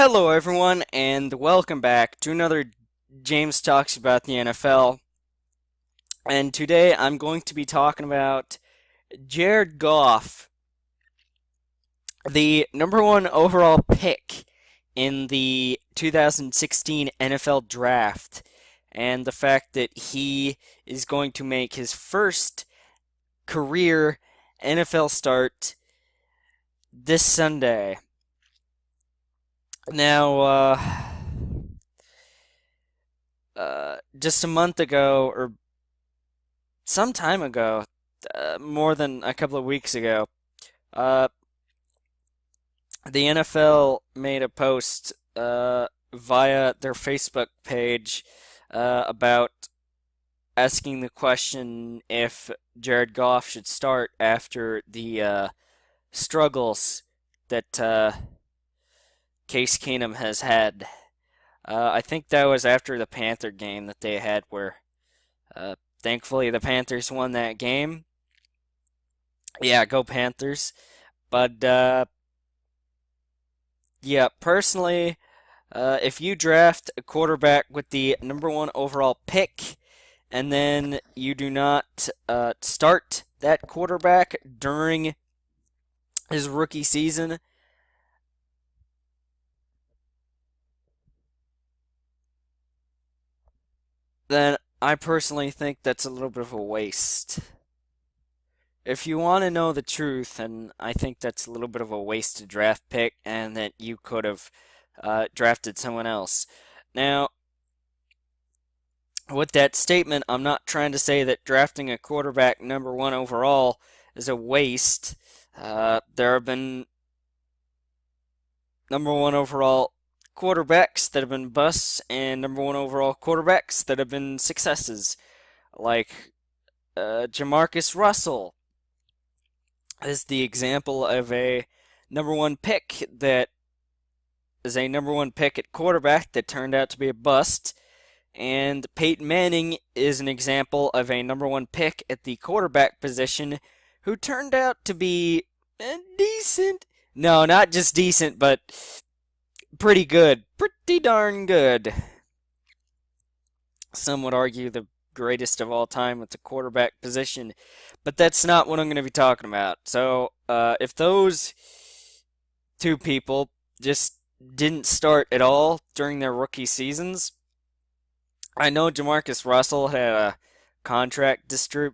Hello, everyone, and welcome back to another James Talks About the NFL. And today I'm going to be talking about Jared Goff, the number one overall pick in the 2016 NFL Draft, and the fact that he is going to make his first career NFL start this Sunday. Now, just a month ago, or some time ago, more than a couple of weeks ago, uh, the NFL made a post via their Facebook page about asking the question if Jared Goff should start after the struggles that Case Keenum has had. I think that was after the Panther game that they had, where thankfully the Panthers won that game. Yeah, go Panthers. But yeah, personally, if you draft a quarterback with the number one overall pick, and then you do not start that quarterback during his rookie season, then I personally think that's a little bit of a waste. If you want to know the truth, then I think that's a little bit of a wasted draft pick and that you could have drafted someone else. Now, with that statement, I'm not trying to say that drafting a quarterback number one overall is a waste. There have been number one overall quarterbacks that have been busts and number one overall quarterbacks that have been successes, like Jamarcus Russell is the example of a number one pick that is a number one pick at quarterback that turned out to be a bust. And Peyton Manning is an example of a number one pick at the quarterback position who turned out to be decent. No, not just decent, but pretty good. Pretty darn good. Some would argue the greatest of all time with the quarterback position, but that's not what I'm going to be talking about. So, if those two people just didn't start at all during their rookie seasons, I know Jamarcus Russell had a contract dispute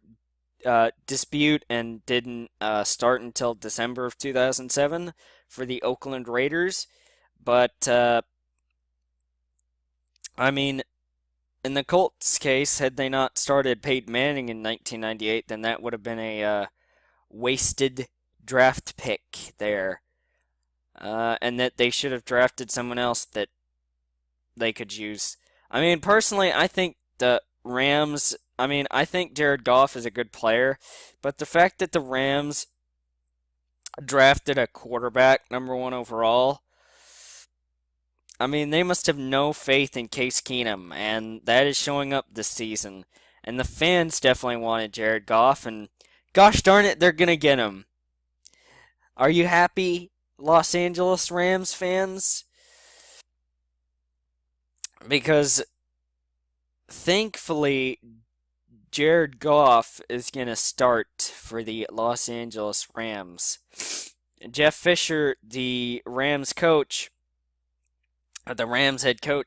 and didn't start until December of 2007 for the Oakland Raiders, but I mean, in the Colts case, had they not started Peyton Manning in 1998, then that would have been a wasted draft pick there. And that they should have drafted someone else that they could use. I mean, personally, I think the Rams, I think Jared Goff is a good player, but the fact that the Rams drafted a quarterback number one overall, they must have no faith in Case Keenum, and that is showing up this season. And the fans definitely wanted Jared Goff, and gosh darn it, they're going to get him. Are you happy, Los Angeles Rams fans? Because thankfully, Jared Goff is going to start for the Los Angeles Rams. Jeff Fisher, the Rams head coach,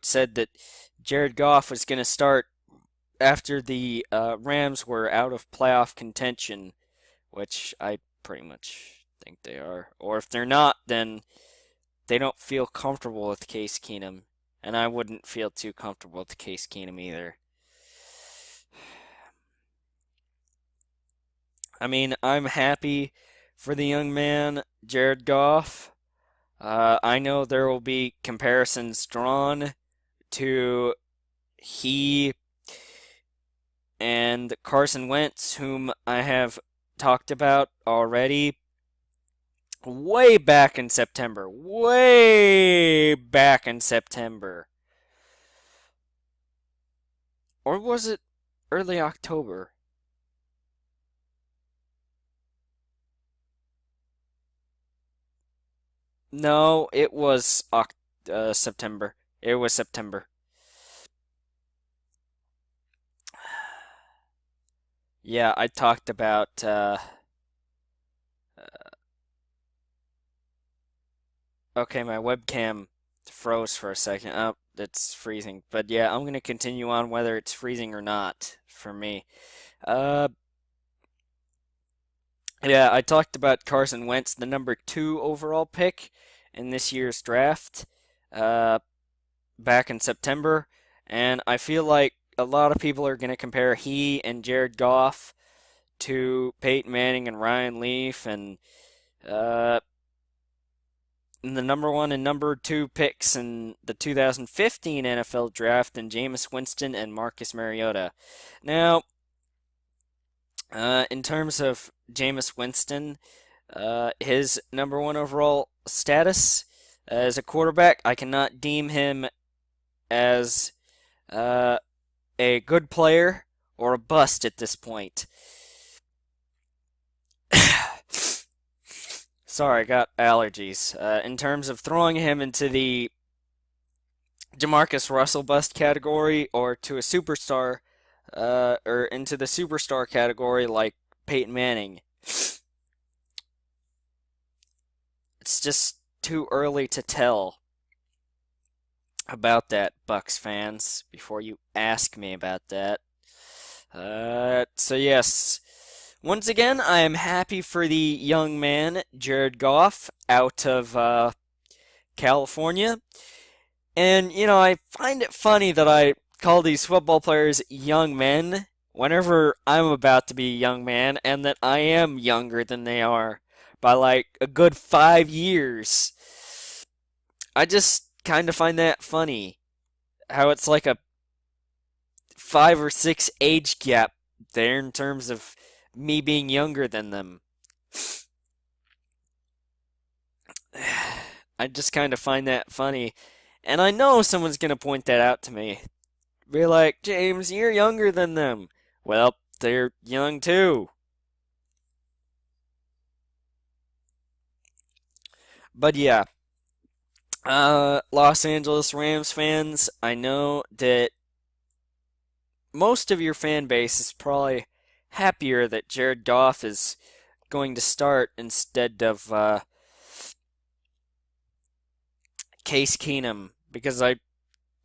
said that Jared Goff was going to start after the Rams were out of playoff contention, which I pretty much think they are. Or if they're not, then they don't feel comfortable with Case Keenum. And I wouldn't feel too comfortable with Case Keenum either. I'm happy for the young man, Jared Goff. I know there will be comparisons drawn to he and Carson Wentz, whom I have talked about already way back in September. Way back in September. Or was it early October? No, September. It was September. Yeah, I talked about. Okay, my webcam froze for a second. Oh, it's freezing. But yeah, I'm gonna continue on whether it's freezing or not for me. Uh, yeah, I talked about Carson Wentz, the number two overall pick in this year's draft, uh, back in September, and I feel like a lot of people are gonna compare he and Jared Goff to Peyton Manning and Ryan Leaf uh, and the number one and number two picks in the 2015 NFL draft and Jameis Winston and Marcus Mariota. Now, in terms of Jameis Winston, his number one overall status as a quarterback, I cannot deem him as uh, a good player or a bust at this point. Sorry, I got allergies. In terms of throwing him into the Jamarcus Russell bust category or to a superstar, or into the superstar category like Peyton Manning, it's just too early to tell about that, Bucks fans, before you ask me about that. So yes, once again, I am happy for the young man, Jared Goff, out of California. And, I find it funny that I call these football players young men whenever I'm about to be a young man, and that I am younger than they are by like a good 5 years. I just kind of find that funny. How it's like a 5 or 6 age gap there in terms of me being younger than them. I just kind of find that funny. And I know someone's going to point that out to me. Be like, James, you're younger than them. Well, they're young too. But yeah, Los Angeles Rams fans, I know that most of your fan base is probably happier that Jared Goff is going to start instead of Case Keenum, because I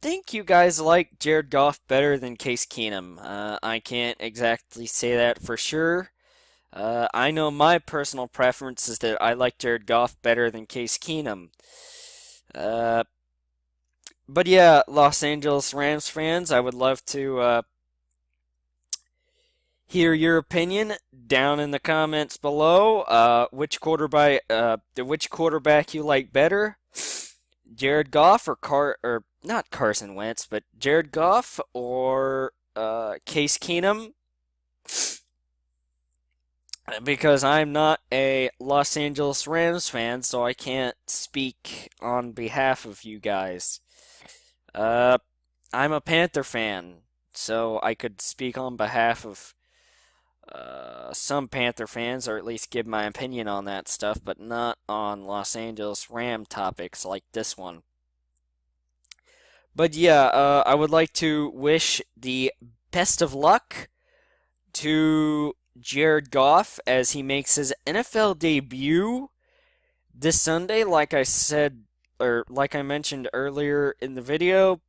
think you guys like Jared Goff better than Case Keenum. I can't exactly say that for sure. I know my personal preference is that I like Jared Goff better than Case Keenum. Uh, but yeah, Los Angeles Rams fans, I would love to hear your opinion down in the comments below. Which quarterback you like better, Jared Goff or not Carson Wentz, but Jared Goff or Case Keenum? Because I'm not a Los Angeles Rams fan, so I can't speak on behalf of you guys. Uh, I'm a Panther fan, so I could speak on behalf of some Panther fans, or at least give my opinion on that stuff, but not on Los Angeles Ram topics like this one. But yeah, I would like to wish the best of luck to Jared Goff as he makes his NFL debut this Sunday, like I said, or like I mentioned earlier in the video.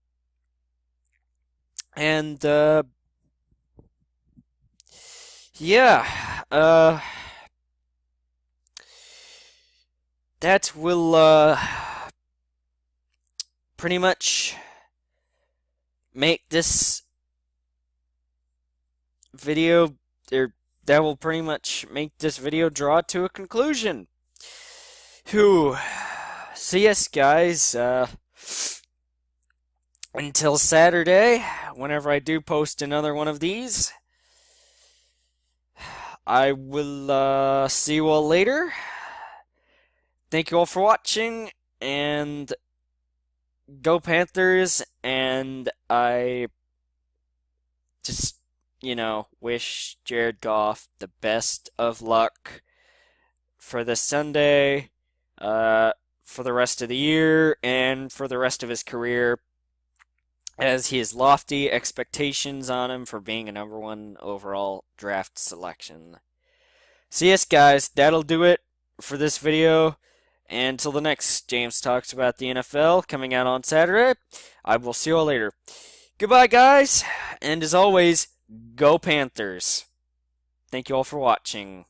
And, yeah, that will, pretty much make this video, or that will pretty much make this video draw to a conclusion. Whew. So yes, guys, until Saturday, whenever I do post another one of these, I will see you all later. Thank you all for watching, and go Panthers, and I just, wish Jared Goff the best of luck for this Sunday, for the rest of the year and for the rest of his career, as he has lofty expectations on him for being a number one overall draft selection. So yes, guys, that'll do it for this video. And until the next James Talks About the NFL coming out on Saturday, I will see you all later. Goodbye, guys, and as always, go Panthers. Thank you all for watching.